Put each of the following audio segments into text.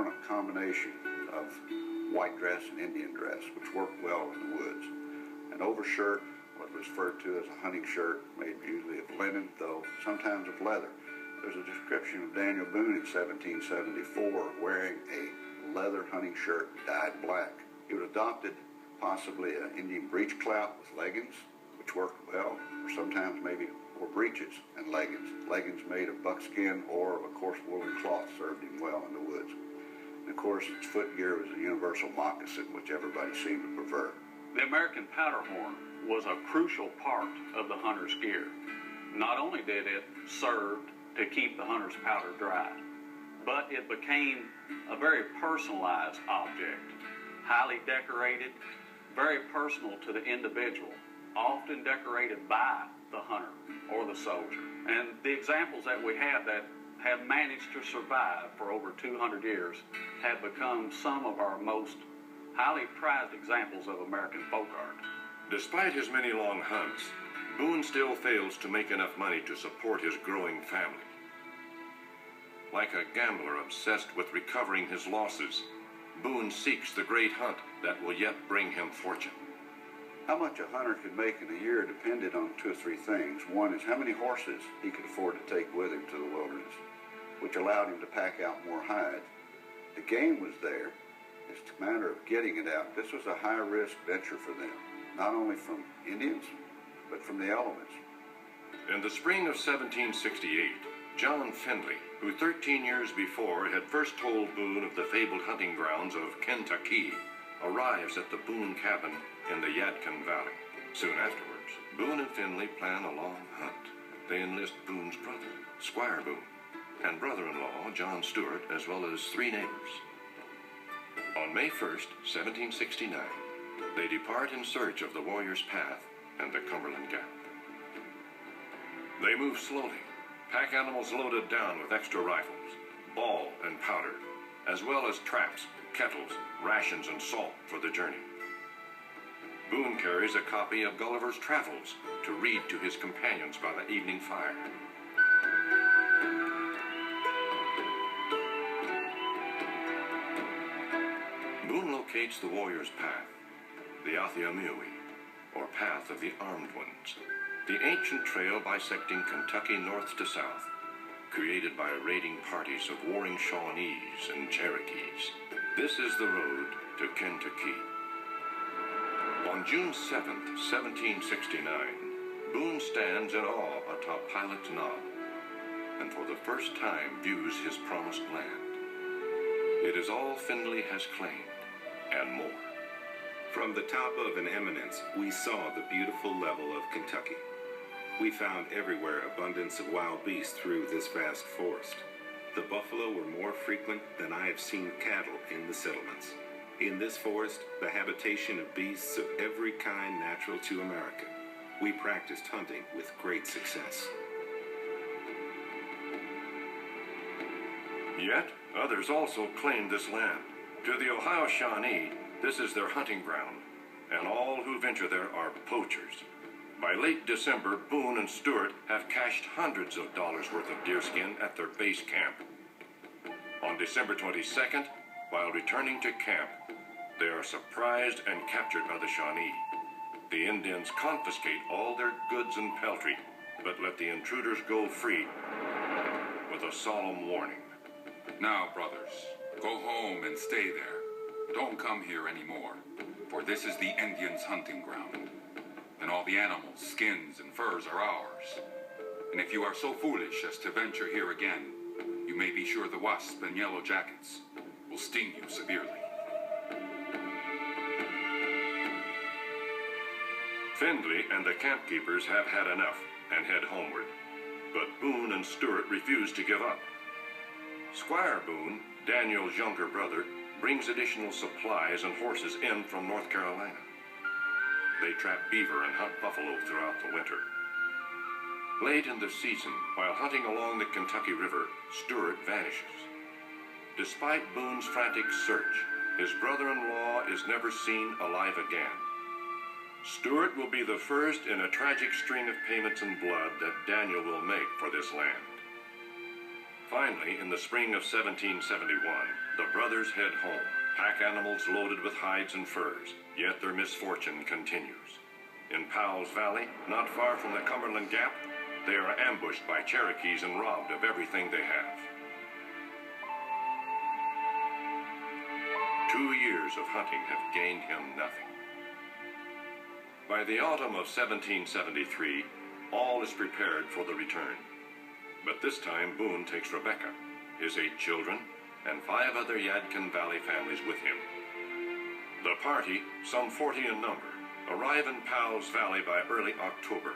worn a combination of white dress and Indian dress, which worked well in the woods. An overshirt, what was referred to as a hunting shirt, made usually of linen, though sometimes of leather. There's a description of Daniel Boone in 1774 wearing a leather hunting shirt dyed black. He would adopted possibly an Indian breech clout with leggings, which worked well, or sometimes maybe wore breeches and leggings. Leggings made of buckskin or of a coarse woolen cloth served him well in the woods. And of course, its footgear was a universal moccasin, which everybody seemed to prefer. The American powder horn was a crucial part of the hunter's gear. Not only did it serve to keep the hunter's powder dry, but it became a very personalized object, highly decorated, very personal to the individual, often decorated by the hunter or the soldier. And the examples that we have that have managed to survive for over 200 years have become some of our most highly prized examples of American folk art. Despite his many long hunts, Boone still fails to make enough money to support his growing family. Like a gambler obsessed with recovering his losses, Boone seeks the great hunt that will yet bring him fortune. How much a hunter could make in a year depended on two or three things. One is how many horses he could afford to take with him to the wilderness, which allowed him to pack out more hides. The game was there. It's a matter of getting it out. This was a high-risk venture for them, not only from Indians, but from the elements. In the spring of 1768, John Findlay, who 13 years before had first told Boone of the fabled hunting grounds of Kentucky, arrives at the Boone cabin in the Yadkin Valley. Soon afterwards, Boone and Findlay plan a long hunt. They enlist Boone's brother, Squire Boone, and brother-in-law, John Stewart, as well as 3 neighbors. On May 1st, 1769, they depart in search of the Warrior's Path and the Cumberland Gap. They move slowly, pack animals loaded down with extra rifles, ball and powder, as well as traps, kettles, rations, and salt for the journey. Boone carries a copy of Gulliver's Travels to read to his companions by the evening fire. Boone locates the Warrior's Path, the Athiamiui, or Path of the Armed Ones, the ancient trail bisecting Kentucky north to south, created by raiding parties of warring Shawnees and Cherokees. This is the road to Kentucky. On June 7th, 1769, Boone stands in awe atop Pilot's Knob, and for the first time views his promised land. It is all Findlay has claimed, and more. From the top of an eminence, we saw the beautiful level of Kentucky. We found everywhere abundance of wild beasts through this vast forest. The buffalo were more frequent than I have seen cattle in the settlements. In this forest, the habitation of beasts of every kind natural to America. We practiced hunting with great success. Yet, others also claim this land. To the Ohio Shawnee, this is their hunting ground, and all who venture there are poachers. By late December, Boone and Stewart have cached hundreds of dollars worth of deerskin at their base camp. On December 22nd, while returning to camp, they are surprised and captured by the Shawnee. The Indians confiscate all their goods and peltry, but let the intruders go free with a solemn warning. Now, brothers, go home and stay there. Don't come here anymore, for this is the Indians' hunting ground. And all the animals, skins, and furs are ours. And if you are so foolish as to venture here again, you may be sure the wasp and yellow jackets will sting you severely. Findlay and the camp keepers have had enough and head homeward, but Boone and Stewart refuse to give up. Squire Boone, Daniel's younger brother, brings additional supplies and horses in from North Carolina. They trap beaver and hunt buffalo throughout the winter. Late in the season, while hunting along the Kentucky River, Stewart vanishes. Despite Boone's frantic search, his brother-in-law is never seen alive again. Stewart will be the first in a tragic string of payments in blood that Daniel will make for this land. Finally, in the spring of 1771, the brothers head home, pack animals loaded with hides and furs, yet their misfortune continues. In Powell's Valley, not far from the Cumberland Gap, they are ambushed by Cherokees and robbed of everything they have. 2 years of hunting have gained him nothing. By the autumn of 1773, all is prepared for the return. But this time Boone takes Rebecca, his 8 children, and 5 other Yadkin Valley families with him. The party, some 40 in number, arrive in Powell's Valley by early October.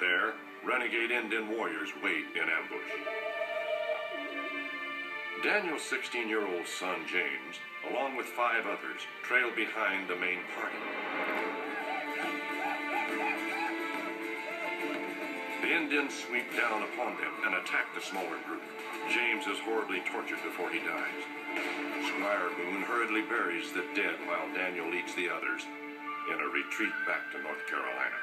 There, renegade Indian warriors wait in ambush. Daniel's 16-year-old son, James, along with 5 others, trail behind the main party. The Indians sweep down upon them and attack the smaller group. James is horribly tortured before he dies. Squire Boone hurriedly buries the dead while Daniel leads the others in a retreat back to North Carolina.